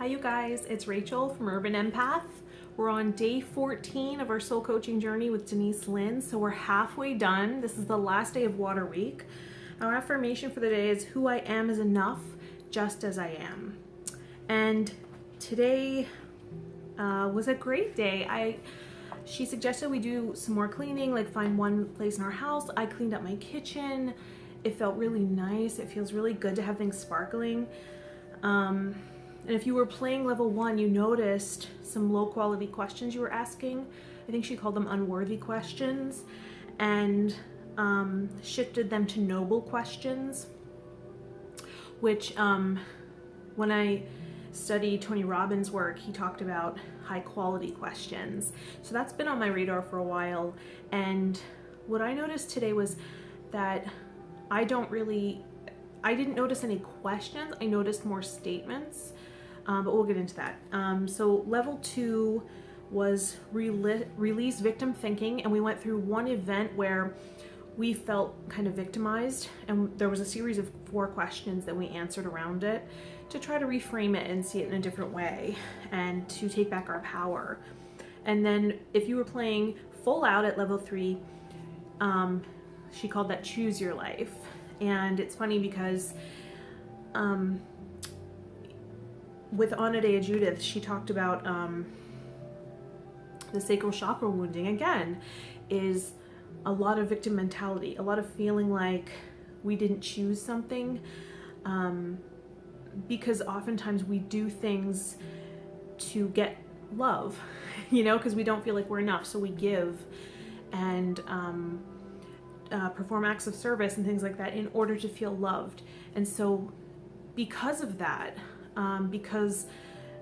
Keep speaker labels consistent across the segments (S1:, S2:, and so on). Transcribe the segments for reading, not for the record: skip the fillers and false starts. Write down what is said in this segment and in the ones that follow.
S1: Hi you guys, it's Rachel from Urban Empath. We're on day 14 of our soul coaching journey with Denise Lynn, so we're halfway done. This is the last day of Water Week. Our affirmation for the day is, who I am is enough, just as I am. And today was a great day. She suggested we do some more cleaning, like find one place in our house. I cleaned up my kitchen. It felt really nice. It feels really good to have things sparkling. And if you were playing level 1, you noticed some low quality questions you were asking. I think she called them unworthy questions, and shifted them to noble questions, which when I studied Tony Robbins' work, he talked about high quality questions. So that's been on my radar for a while. And what I noticed today was that I didn't notice any questions. I noticed more statements, but we'll get into that. So level 2 was release victim thinking, and we went through one event where we felt kind of victimized, and there was a series of 4 questions that we answered around it to try to reframe it and see it in a different way and to take back our power. And then if you were playing full out at level 3, she called that choose your life. And it's funny because with Anadea Judith, she talked about the sacral chakra wounding again is a lot of victim mentality, a lot of feeling like we didn't choose something, because oftentimes we do things to get love, because we don't feel like we're enough, so we give and perform acts of service and things like that in order to feel loved. And so because of that, because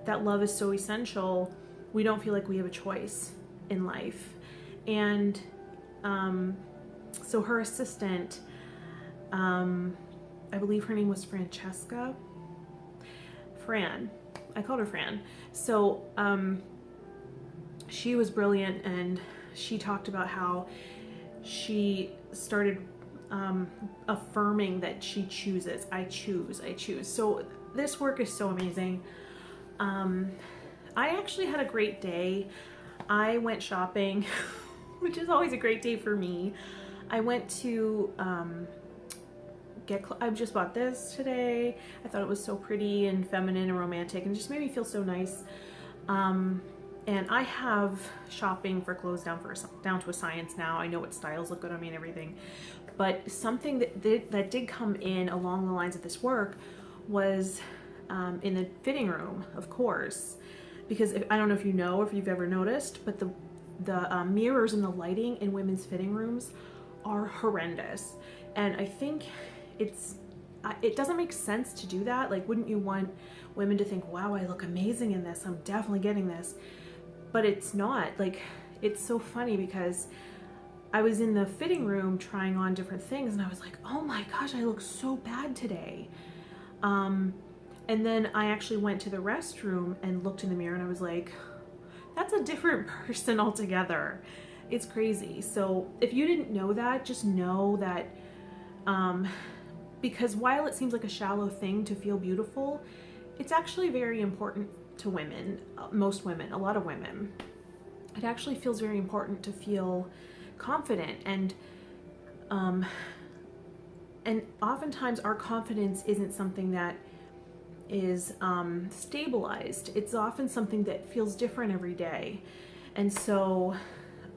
S1: that love is so essential, we don't feel like we have a choice in life. And so her assistant, I believe her name was Francesca. Fran. I called her Fran. So she was brilliant, and she talked about how she started affirming that she chooses. I choose. So this work is so amazing. I actually had a great day. I went shopping, which is always a great day for me. I went to I just bought this today. I thought it was so pretty and feminine and romantic, and just made me feel so nice. And I have shopping for clothes down to a science now. I know what styles look good on me and everything. But something that did come in along the lines of this work was in the fitting room, of course. Because I don't know if you know or if you've ever noticed, but the mirrors and the lighting in women's fitting rooms are horrendous. And I think it doesn't make sense to do that. Like, wouldn't you want women to think, wow, I look amazing in this, I'm definitely getting this? But it's not. Like, it's so funny because I was in the fitting room trying on different things, and I was like, oh my gosh, I look so bad today. And then I actually went to the restroom and looked in the mirror, and I was like, that's a different person altogether. It's crazy. So if you didn't know that, just know that, because while it seems like a shallow thing to feel beautiful, it's actually very important to women, most women, a lot of women. It actually feels very important to feel confident, and oftentimes our confidence isn't something that is stabilized. It's often something that feels different every day. And so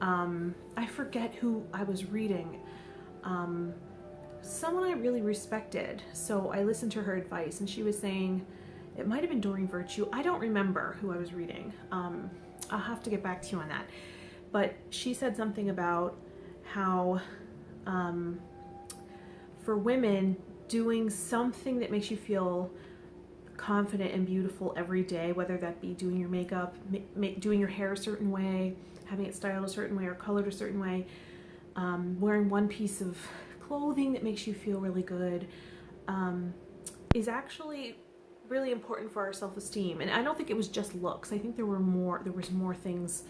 S1: I forget who I was reading, someone I really respected. So I listened to her advice, and she was saying, it might have been Doreen Virtue. I don't remember who I was reading. I'll have to get back to you on that. But she said something about how for women, doing something that makes you feel confident and beautiful every day, whether that be doing your makeup, doing your hair a certain way, having it styled a certain way or colored a certain way, wearing one piece of clothing that makes you feel really good, is actually really important for our self-esteem. And I don't think it was just looks. I think there was more things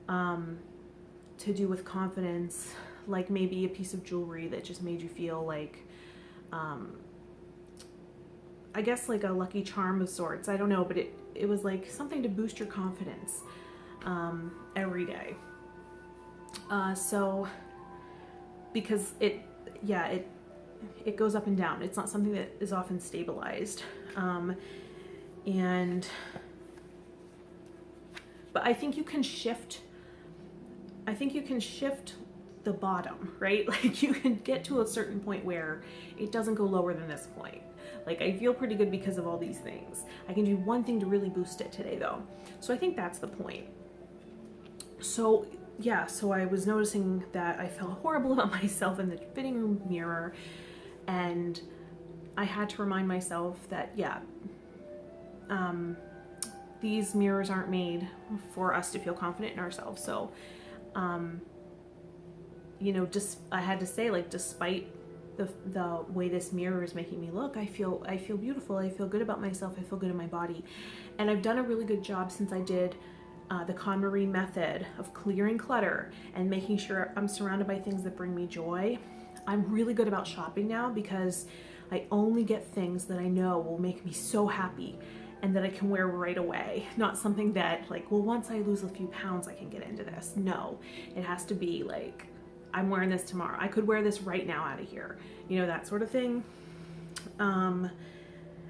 S1: to do with confidence, like maybe a piece of jewelry that just made you feel like I guess like a lucky charm of sorts. I don't know, but it was like something to boost your confidence every day. So because it goes up and down. It's not something that is often stabilized. But I think you can shift the bottom, right? Like you can get to a certain point where it doesn't go lower than this point. Like I feel pretty good because of all these things. I can do one thing to really boost it today though. So I think that's the point. So yeah, so I was noticing that I felt horrible about myself in the fitting room mirror, and I had to remind myself that these mirrors aren't made for us to feel confident in ourselves. So you know, just I had to say, like, despite the way this mirror is making me look, I feel beautiful. I feel good about myself. I feel good in my body. And I've done a really good job since I did the KonMari method of clearing clutter and making sure I'm surrounded by things that bring me joy. I'm really good about shopping now because I only get things that I know will make me so happy and that I can wear right away. Not something that like, well, once I lose a few pounds, I can get into this. No, it has to be like, I'm wearing this tomorrow. I could wear this right now out of here. You know, that sort of thing.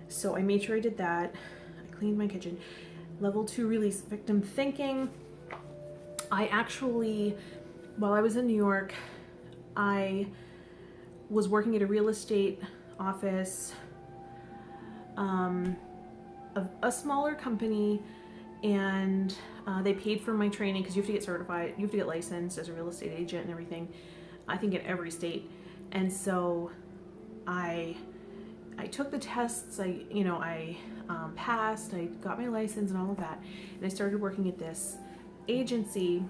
S1: So I made sure I did that. I cleaned my kitchen. Level 2 release victim thinking. I actually, while I was in New York, I was working at a real estate office, a smaller company, and they paid for my training because you have to get certified, you have to get licensed as a real estate agent and everything, I think in every state. And so I took the tests, I passed, I got my license and all of that, and I started working at this agency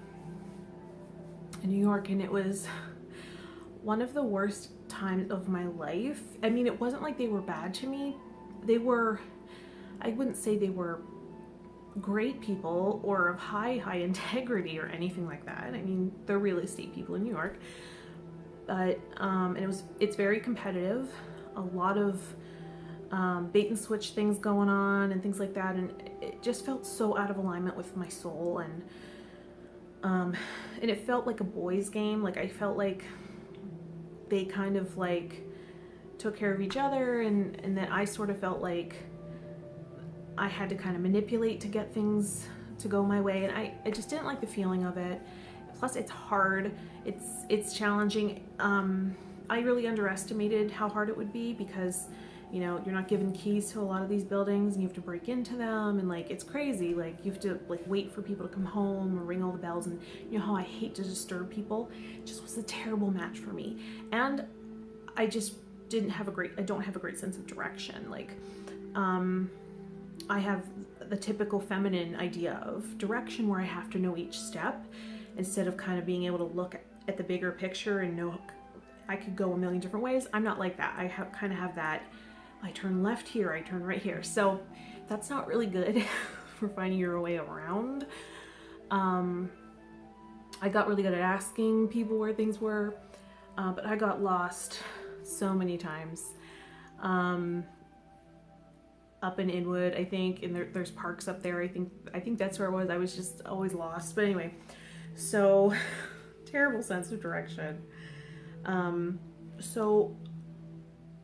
S1: in New York, and it was one of the worst times of my life. I mean, it wasn't like they were bad to me. I wouldn't say they were great people or of high integrity or anything like that. I mean, they're real estate people in New York, but and it's very competitive. A lot of bait and switch things going on and things like that, and it just felt so out of alignment with my soul, and it felt like a boys' game. Like I felt like they kind of like took care of each other, and that I sort of felt like I had to kind of manipulate to get things to go my way, and I just didn't like the feeling of it. Plus it's hard, it's challenging. I really underestimated how hard it would be because, you know, you're not given keys to a lot of these buildings and you have to break into them, and like it's crazy. Like you have to like wait for people to come home or ring all the bells, and you know how I hate to disturb people. It just was a terrible match for me, and I just I don't have a great sense of direction. Like I have the typical feminine idea of direction where I have to know each step instead of kind of being able to look at the bigger picture and know I could go a million different ways. I'm not like that. I kind of have that, I turn left here, I turn right here. So that's not really good for finding your way around. I got really good at asking people where things were, but I got lost so many times. Up in Inwood, I think, and there's parks up there. I think that's where I was. I was just always lost. But anyway, so terrible sense of direction. So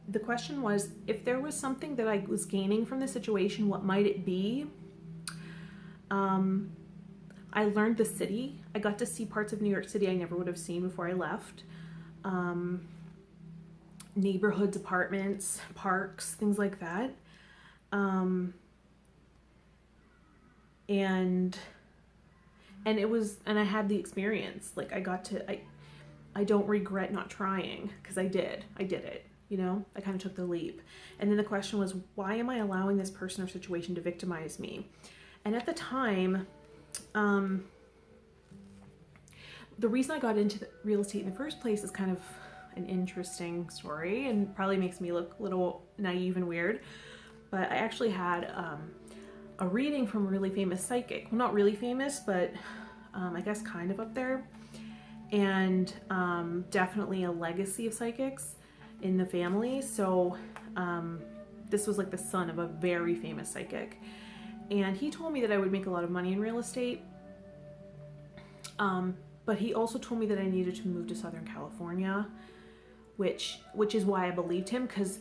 S1: the question was, if there was something that I was gaining from the situation, what might it be? I learned the city. I got to see parts of New York City I never would have seen before I left. Neighborhoods, apartments, parks, things like that. And it was, and I had the experience. Like I don't regret not trying, because I did it, you know, I kind of took the leap. And then the question was, why am I allowing this person or situation to victimize me? And at the time, the reason I got into real estate in the first place is kind of an interesting story and probably makes me look a little naive and weird. But I actually had a reading from a really famous psychic. Well, not really famous, but I guess kind of up there. And definitely a legacy of psychics in the family. So this was like the son of a very famous psychic. And he told me that I would make a lot of money in real estate. But he also told me that I needed to move to Southern California, which is why I believed him, because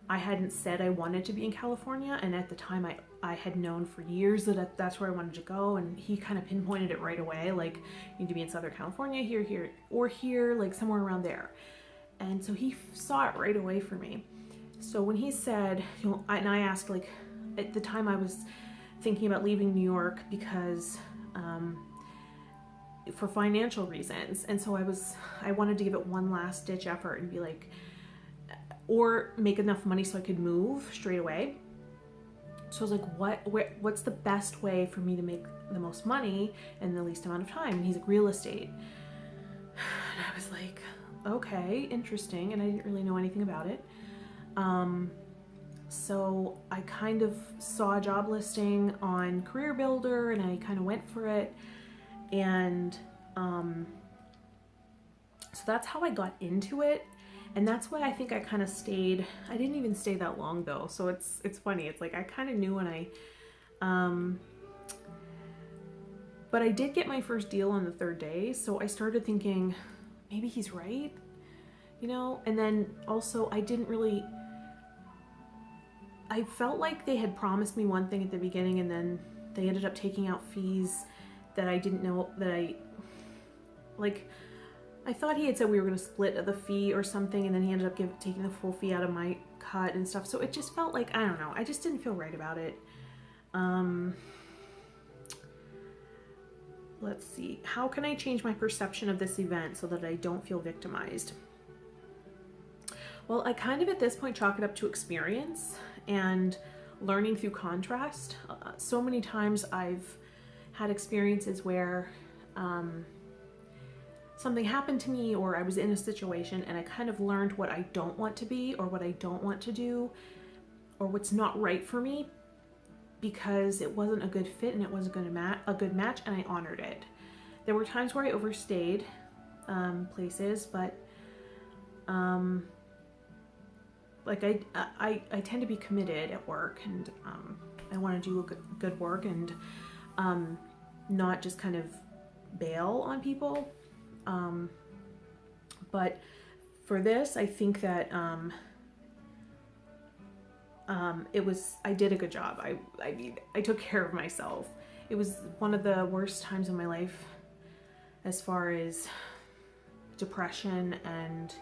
S1: I hadn't said I wanted to be in California. And at the time I had known for years that that's where I wanted to go. And he kind of pinpointed it right away. Like, you need to be in Southern California, here, or here, like somewhere around there. And so he saw it right away for me. So when he said, you know, and I asked, like, at the time I was thinking about leaving New York because, for financial reasons. And so I wanted to give it one last ditch effort and be like, or make enough money so I could move straight away. So I was like, what's the best way for me to make the most money in the least amount of time? And he's like, real estate. And I was like, okay, interesting. And I didn't really know anything about it. So I kind of saw a job listing on Career Builder and I kind of went for it. And so that's how I got into it. And that's why I think I kind of stayed. I didn't even stay that long though. So it's funny. It's like I kind of knew when but I did get my first deal on the 3rd day. So I started thinking, maybe he's right, you know? And then also I felt like they had promised me one thing at the beginning and then they ended up taking out fees that I didn't know that I thought he had said we were going to split the fee or something, and then he ended up taking the full fee out of my cut and stuff. So it just felt like, I don't know, I just didn't feel right about it. Let's see. How can I change my perception of this event so that I don't feel victimized? Well, I kind of at this point chalk it up to experience and learning through contrast. So many times I've had experiences where something happened to me or I was in a situation and I kind of learned what I don't want to be or what I don't want to do or what's not right for me because it wasn't a good fit and it wasn't a good match, and I honored it. There were times where I overstayed places, but like I tend to be committed at work, and I want to do good work and not just kind of bail on people. But for this, I think that I did a good job. I mean, I took care of myself. It was one of the worst times in my life as far as depression and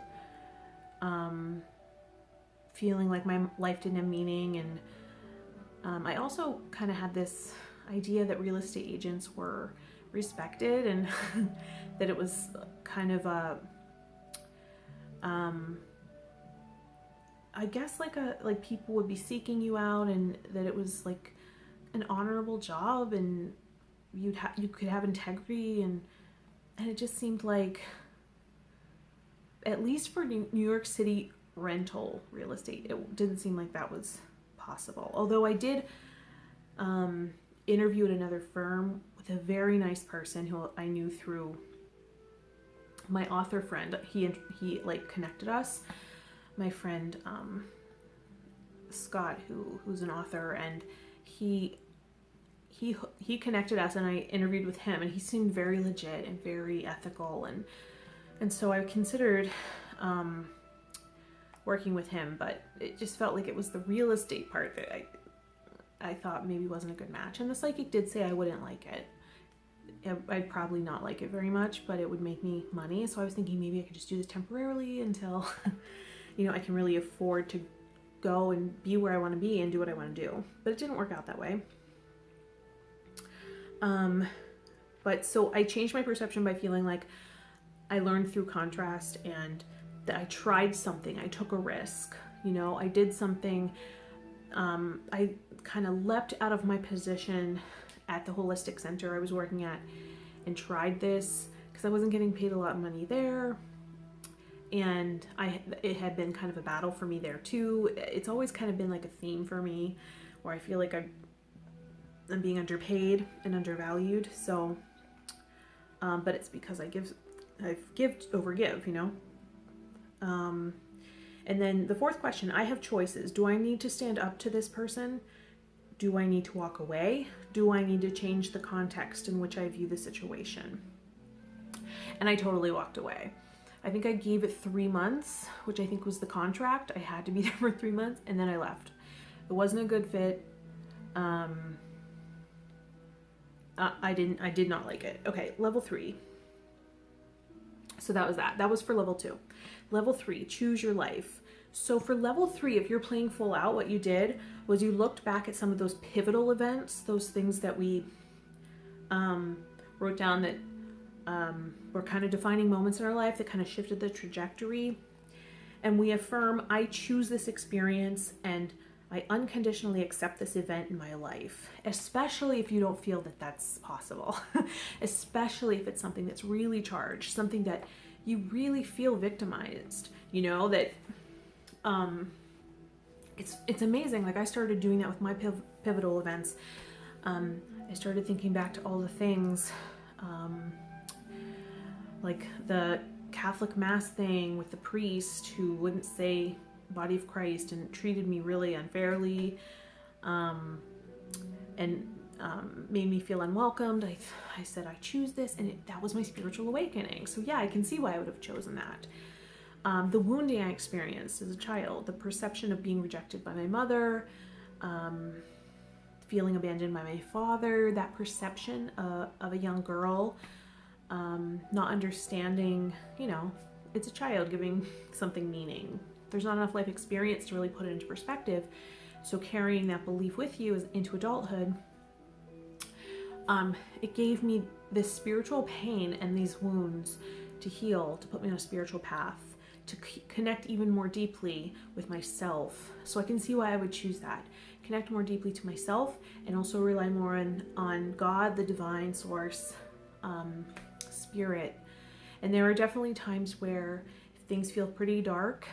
S1: feeling like my life didn't have meaning. And I also kind of had this idea that real estate agents were respected and that it was kind of I guess like people would be seeking you out, and that it was like an honorable job, and you could have integrity, and it just seemed like, at least for New York City rental real estate, it didn't seem like that was possible. Although I did interview at another firm with a very nice person who I knew through my author friend. He like connected us. My friend Scott, who's an author, and he connected us, and I interviewed with him, and he seemed very legit and very ethical, and so I considered working with him, but it just felt like it was the real estate part that I thought maybe wasn't a good match. And the psychic did say I wouldn't like it. I'd probably not like it very much, but it would make me money. So I was thinking maybe I could just do this temporarily until, I can really afford to go and be where I want to be and do what I want to do. But it didn't work out that way. But so I changed my perception by feeling like I learned through contrast, and that I tried something. I took a risk. I did something. I kind of leapt out of my position at the holistic center I was working at and tried this because I wasn't getting paid a lot of money there, and it had been kind of a battle for me there too. It's always kind of been like a theme for me where I feel like I'm being underpaid and undervalued. So but it's because I give over give. And then the fourth question, I have choices. Do I need to stand up to this person? Do I need to walk away? Do I need to change the context in which I view the situation? And I totally walked away. I think I gave it 3 months, which I think was the contract. I had to be there for 3 months, and then I left. It wasn't a good fit. I did not like it. Okay, level 3. So that was that. That was for level 2. Level 3, choose your life. So for level 3, if you're playing full out, what you did was you looked back at some of those pivotal events, those things that we wrote down that were kind of defining moments in our life that kind of shifted the trajectory. And we affirm, I choose this experience and I unconditionally accept this event in my life, especially if you don't feel that that's possible, especially if it's something that's really charged, something that you really feel victimized, you know, that it's amazing. Like I started doing that with my pivotal events. I started thinking back to all the things, like the Catholic Mass thing with the priest who wouldn't say body of Christ and treated me really unfairly, and made me feel unwelcomed. I said, I choose this, and that was my spiritual awakening. So yeah, I can see why I would have chosen that. The wounding I experienced as a child, the perception of being rejected by my mother, feeling abandoned by my father, that perception of a young girl, not understanding, you know, it's a child giving something meaning. There's not enough life experience to really put it into perspective. So carrying that belief with you into adulthood, it gave me this spiritual pain and these wounds to heal, to put me on a spiritual path, to connect even more deeply with myself. So I can see why I would choose that. Connect more deeply to myself and also rely more on God, the divine source, spirit. And there are definitely times where things feel pretty dark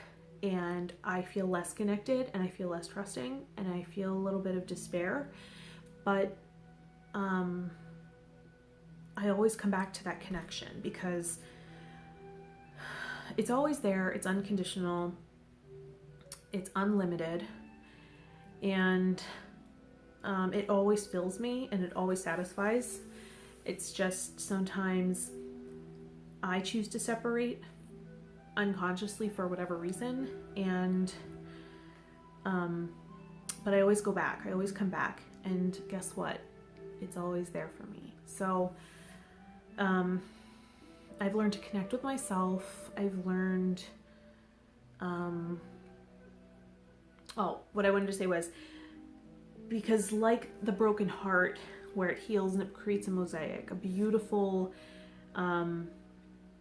S1: and I feel less connected and I feel less trusting and I feel a little bit of despair. But I always come back to that connection because it's always there, it's unconditional, it's unlimited, and it always fills me and it always satisfies. It's just sometimes I choose to separate unconsciously for whatever reason, and but I always go back, I always come back, and guess what? It's always there for me. So I've learned to connect with myself. I've learned, what I wanted to say was, because like the broken heart where it heals and it creates a mosaic, a beautiful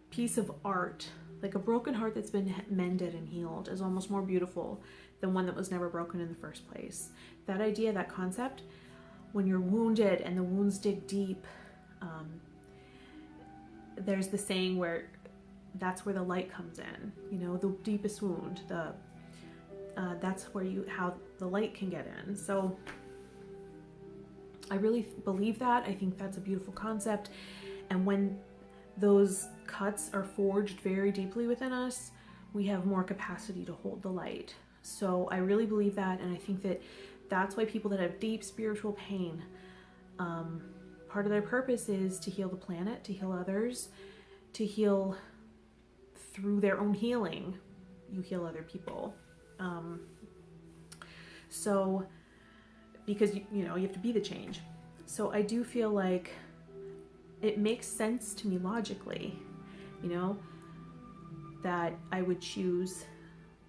S1: piece of art, like a broken heart that's been mended and healed is almost more beautiful than one that was never broken in the first place. That idea, that concept, when you're wounded and the wounds dig deep, there's the saying where that's where the light comes in, you know, the deepest wound, that's where how the light can get in. So I really believe that. I think that's a beautiful concept. And when those cuts are forged very deeply within us, we have more capacity to hold the light. So I really believe that, and I think that that's why people that have deep spiritual pain, part of their purpose is to heal the planet, to heal others, to heal through their own healing. You heal other people. So because you have to be the change. So I do feel like it makes sense to me logically, that I would choose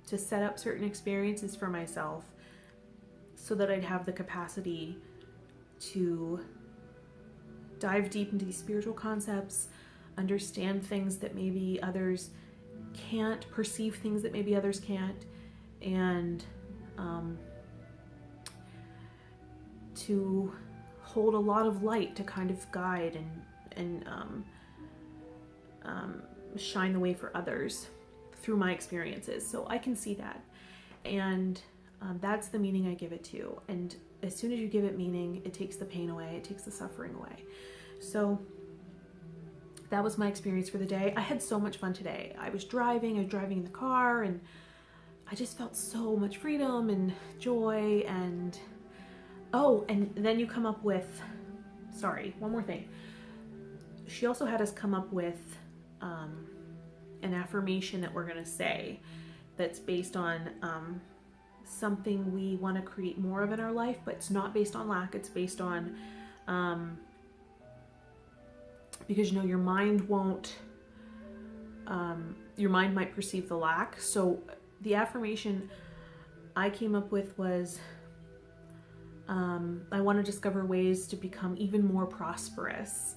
S1: to set up certain experiences for myself so that I'd have the capacity to dive deep into these spiritual concepts, understand things that maybe others can't, perceive things that maybe others can't, and to hold a lot of light to kind of guide and shine the way for others through my experiences. So I can see that, and that's the meaning I give it to. And as soon as you give it meaning, it takes the pain away, it takes the suffering away. So that was my experience for the day. I had so much fun today. I was driving in the car, and I just felt so much freedom and joy. And oh, and then you come up with, sorry, one more thing. She also had us come up with an affirmation that we're going to say that's based on something we want to create more of in our life, but it's not based on lack. It's based on, because you know, your mind might perceive the lack. So the affirmation I came up with was, I want to discover ways to become even more prosperous,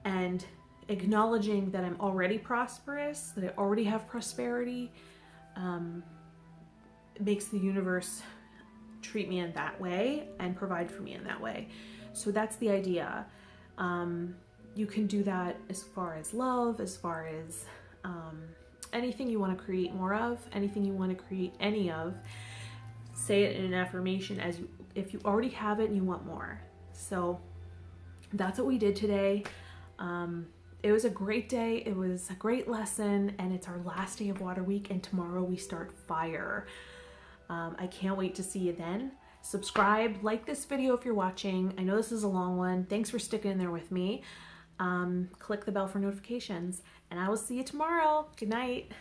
S1: and acknowledging that I'm already prosperous, that I already have prosperity, makes the universe treat me in that way and provide for me in that way. So that's the idea. You can do that as far as love, as far as anything you want to create more of, anything you want to create any of. Say it in an affirmation as if you already have it and you want more. So that's what we did today. It was a great day. It was a great lesson, and it's our last day of Water Week, and tomorrow we start fire. I can't wait to see you then. Subscribe, like this video if you're watching. I know this is a long one. Thanks for sticking in there with me. Click the bell for notifications, and I will see you tomorrow. Good night.